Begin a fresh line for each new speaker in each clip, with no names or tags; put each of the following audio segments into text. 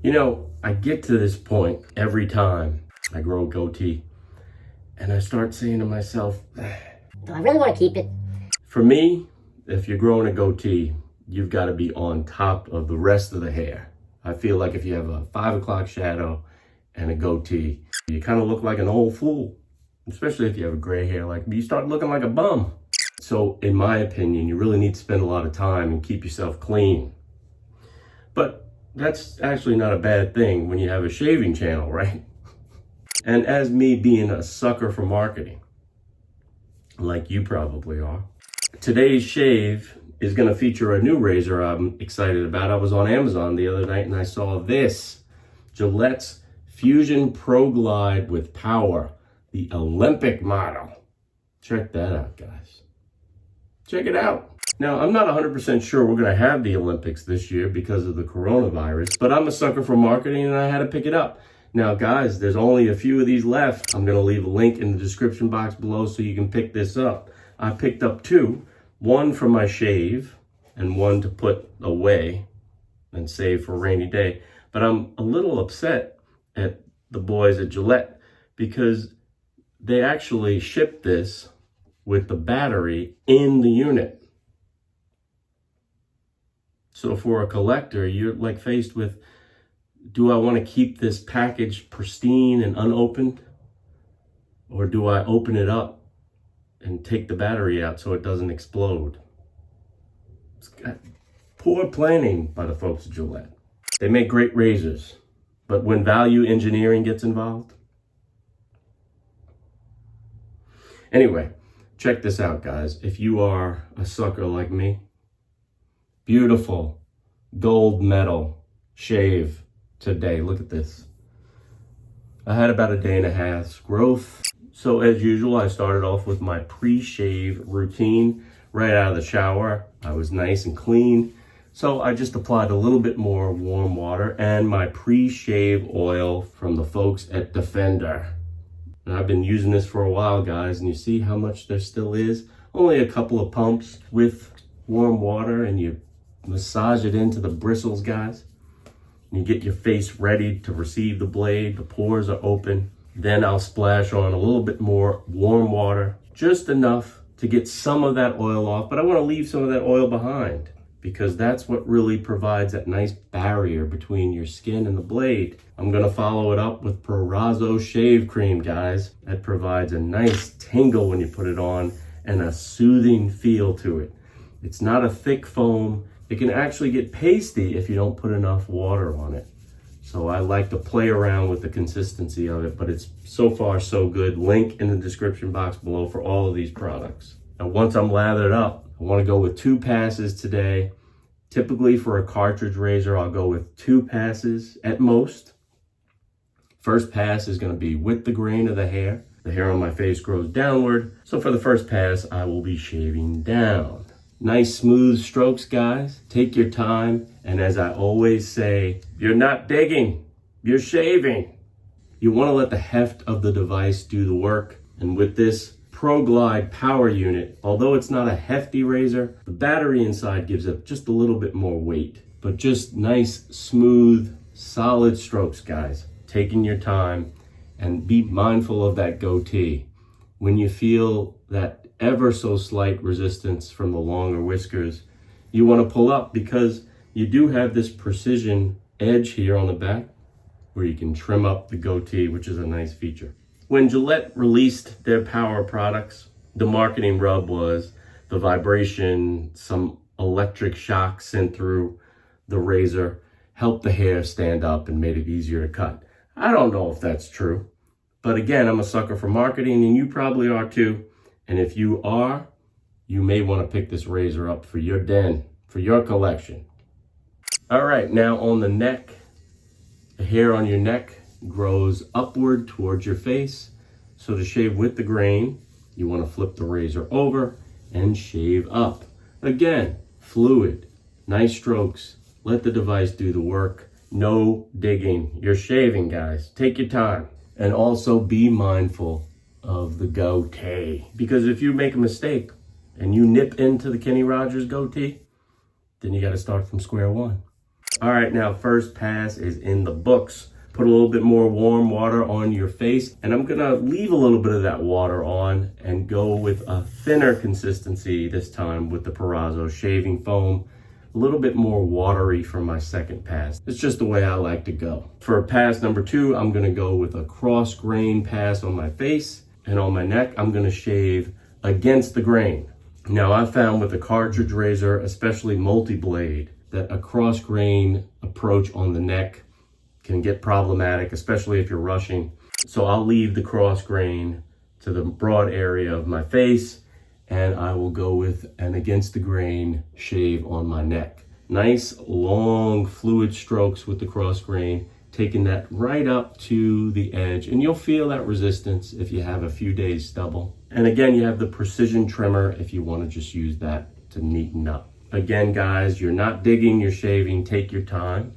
You know, I get to this point every time I grow a goatee, and I start saying to myself,
do I really want to keep it?
For me, if you're growing a goatee, you've got to be on top of the rest of the hair. I feel like if you have a 5 o'clock shadow and a goatee, you kind of look like an old fool, especially if you have a gray hair like me. You start looking like a bum. So in my opinion, you really need to spend a lot of time and keep yourself clean. But that's actually not a bad thing when you have a shaving channel, right? And as me being a sucker for marketing, like you probably are, today's shave is going to feature a new razor I'm excited about. I was on Amazon the other night and I saw this Gillette's Fusion Proglide with Power, the Olympic model. Check that out, guys. Check it out. Now, I'm not 100% sure we're going to have the Olympics this year because of the coronavirus, but I'm a sucker for marketing and I had to pick it up. Now, guys, there's only a few of these left. I'm going to leave a link in the description box below so you can pick this up. I picked up two, one for my shave and one to put away and save for a rainy day. But I'm a little upset at the boys at Gillette because they actually shipped this with the battery in the unit. So for a collector, you're like faced with, do I want to keep this package pristine and unopened? Or do I open it up and take the battery out so it doesn't explode? It's got poor planning by the folks at Gillette. They make great razors, but when value engineering gets involved. Anyway, check this out, guys. If you are a sucker like me, beautiful gold medal shave today. Look at this. I had about a day and a half's growth. So as usual, I started off with my pre-shave routine right out of the shower. I was nice and clean. So I just applied a little bit more warm water and my pre-shave oil from the folks at Defender. And I've been using this for a while, guys, and you see how much there still is? Only a couple of pumps with warm water, and you massage it into the bristles, guys. You get your face ready to receive the blade. The pores are open. Then I'll splash on a little bit more warm water, just enough to get some of that oil off, but I want to leave some of that oil behind because that's what really provides that nice barrier between your skin and the blade. I'm going to follow it up with Prorazzo shave cream, guys. That provides a nice tingle when you put it on and a soothing feel to it. It's not a thick foam. It can actually get pasty if you don't put enough water on it. So I like to play around with the consistency of it, but it's so far so good. Link in the description box below for all of these products. Now, once I'm lathered up, I want to go with 2 passes today. Typically for a cartridge razor, I'll go with 2 passes at most. First pass is going to be with the grain of the hair. The hair on my face grows downward. So for the first pass, I will be shaving down. Nice smooth strokes, guys. Take your time. And as I always say, you're not digging, you're shaving. You want to let the heft of the device do the work. And with this Proglide power unit, although it's not a hefty razor, the battery inside gives it just a little bit more weight. But just nice, smooth, solid strokes, guys. Taking your time, and be mindful of that goatee. When you feel that ever so slight resistance from the longer whiskers, you want to pull up because you do have this precision edge here on the back where you can trim up the goatee, which is a nice feature. When Gillette released their power products, the marketing rub was the vibration, some electric shock sent through the razor, helped the hair stand up and made it easier to cut. I don't know if that's true, but again, I'm a sucker for marketing and you probably are too. And if you are, you may want to pick this razor up for your den, for your collection. All right, now on the neck, the hair on your neck grows upward towards your face. So to shave with the grain, you want to flip the razor over and shave up. Again, fluid, nice strokes. Let the device do the work. No digging. You're shaving, guys. Take your time. And also be mindful of the goatee. Because if you make a mistake and you nip into the Kenny Rogers goatee, then you got to start from square one. All right, now first pass is in the books. Put a little bit more warm water on your face, and I'm gonna leave a little bit of that water on and go with a thinner consistency this time with the Perazzo shaving foam. A little bit more watery for my second pass. It's just the way I like to go. For pass number 2, I'm gonna go with a cross grain pass on my face, and on my neck, I'm gonna shave against the grain. Now I found with a cartridge razor, especially multi-blade, that a cross grain approach on the neck can get problematic, especially if you're rushing. So I'll leave the cross grain to the broad area of my face, and I will go with an against the grain shave on my neck. Nice long fluid strokes with the cross grain, taking that right up to the edge, and you'll feel that resistance if you have a few days stubble. And again, you have the precision trimmer if you want to just use that to neaten up. Again, guys, you're not digging, you're shaving, take your time.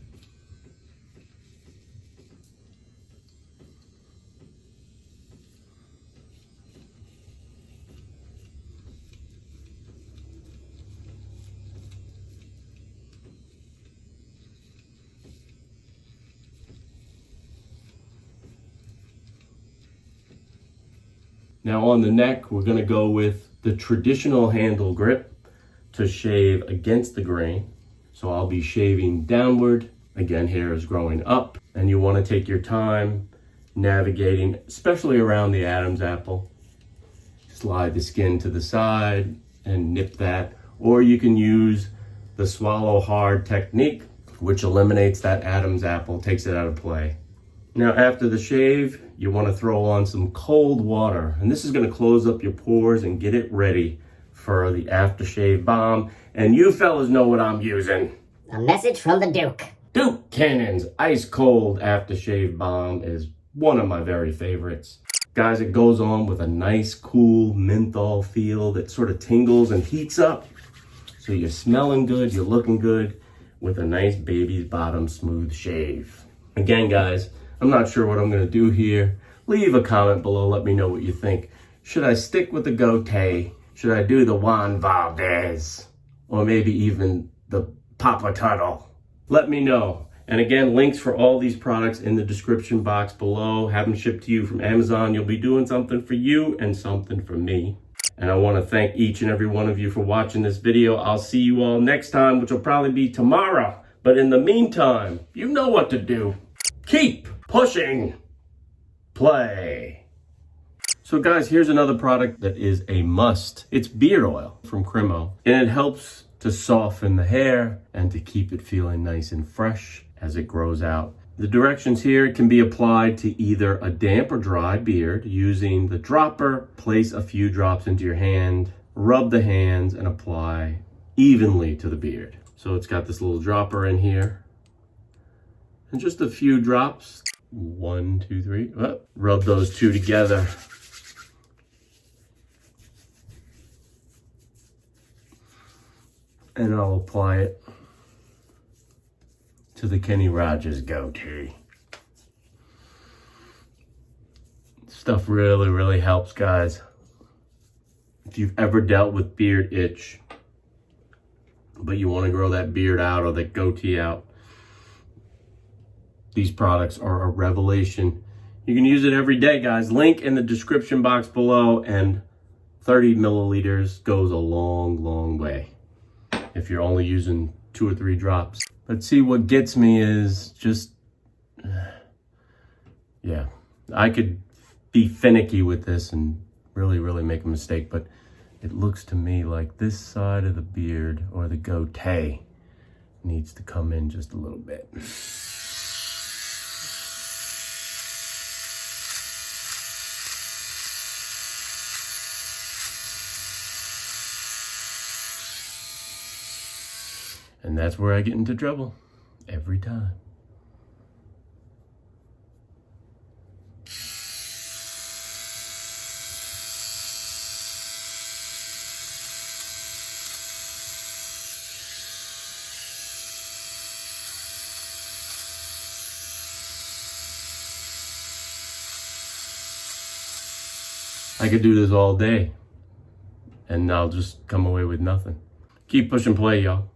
Now on the neck, we're gonna go with the traditional handle grip to shave against the grain. So I'll be shaving downward. Again, hair is growing up, and you wanna take your time navigating, especially around the Adam's apple. Slide the skin to the side and nip that, or you can use the swallow hard technique, which eliminates that Adam's apple, takes it out of play. Now after the shave, you want to throw on some cold water, and this is going to close up your pores and get it ready for the Aftershave Balm. And you fellas know what I'm using.
A message from the Duke.
Duke Cannon's Ice Cold Aftershave Balm is one of my very favorites. Guys, it goes on with a nice cool menthol feel that sort of tingles and heats up. So you're smelling good, you're looking good with a nice baby's bottom smooth shave. Again, guys, I'm not sure what I'm gonna do here. Leave a comment below, let me know what you think. Should I stick with the goatee? Should I do the Juan Valdez? Or maybe even the Papa Tuttle? Let me know. And again, links for all these products in the description box below. Have them shipped to you from Amazon. You'll be doing something for you and something for me. And I wanna thank each and every one of you for watching this video. I'll see you all next time, which will probably be tomorrow. But in the meantime, you know what to do. Keep pushing play. So guys, here's another product that is a must. It's beard oil from Cremo, and it helps to soften the hair and to keep it feeling nice and fresh as it grows out. The directions here can be applied to either a damp or dry beard using the dropper. Place a few drops into your hand, rub the hands, and apply evenly to the beard. So it's got this little dropper in here, and just a few drops. 1, 2, 3. Oh, rub those two together. And I'll apply it to the Kenny Rogers goatee. Stuff really, really helps, guys. If you've ever dealt with beard itch, but you want to grow that beard out or that goatee out, these products are a revelation. You can use it every day, guys. Link in the description box below, and 30 milliliters goes a long, long way if you're only using 2 or 3 drops. But see, what gets me is just, yeah, I could be finicky with this and really, really make a mistake, but it looks to me like this side of the beard or the goatee needs to come in just a little bit. And that's where I get into trouble every time. I could do this all day and I'll just come away with nothing. Keep pushing play, y'all.